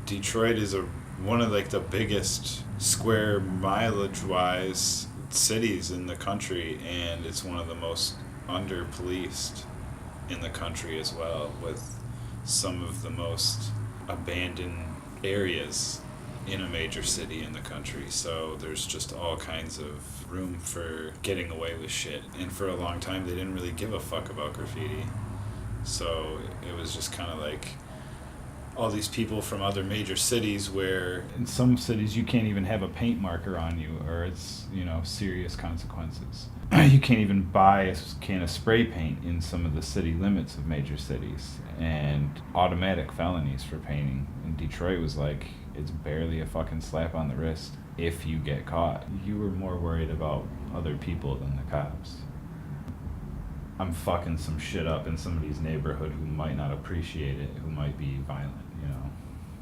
Detroit is one of like the biggest square mileage wise cities in the country, and it's one of the most under policed in the country as well, with some of the most abandoned areas in a major city in the country. So there's just all kinds of room for getting away with shit, and for a long time they didn't really give a fuck about graffiti. So it was just kind of like all these people from other major cities, where in some cities you can't even have a paint marker on you, or it's, serious consequences. You can't even buy a can of spray paint in some of the city limits of major cities, and automatic felonies for painting. And Detroit was like, it's barely a fucking slap on the wrist if you get caught. You were more worried about other people than the cops. I'm fucking some shit up in somebody's neighborhood who might not appreciate it, who might be violent,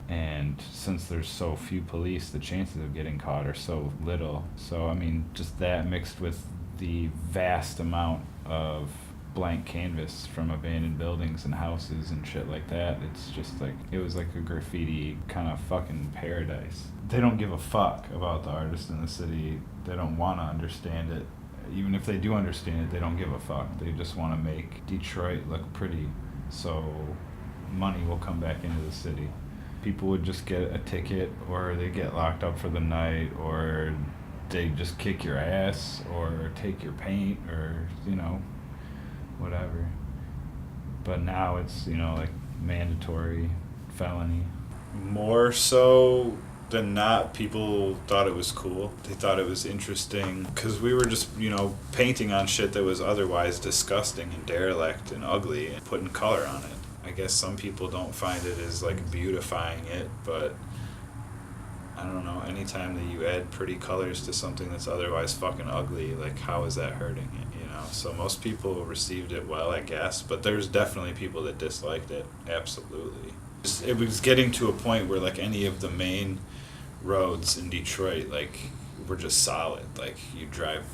And since there's so few police, the chances of getting caught are so little. So, just that mixed with the vast amount of blank canvas from abandoned buildings and houses and shit like that, it's just like, it was like a graffiti kind of fucking paradise. They don't give a fuck about the artist in the city. They don't want to understand it. Even if they do understand it, they don't give a fuck. They just want to make Detroit look pretty, so money will come back into the city. People would just get a ticket, or they get locked up for the night, or they just kick your ass, or take your paint, or, whatever. But now it's, like mandatory felony. More so than not, people thought it was cool. They thought it was interesting because we were just, painting on shit that was otherwise disgusting and derelict and ugly and putting color on it. I guess some people don't find it as like beautifying it, but I don't know, anytime that you add pretty colors to something that's otherwise fucking ugly, like, how is that hurting it, So most people received it well, I guess, but there's definitely people that disliked it, absolutely. It was getting to a point where, like, any of the main roads in Detroit, like, were just solid. Like, you drive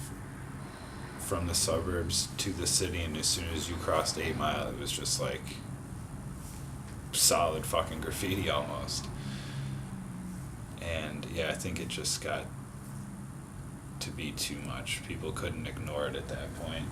from the suburbs to the city, and as soon as you crossed 8 Mile, it was just like solid fucking graffiti almost. And yeah, I think it just got to be too much. People couldn't ignore it at that point.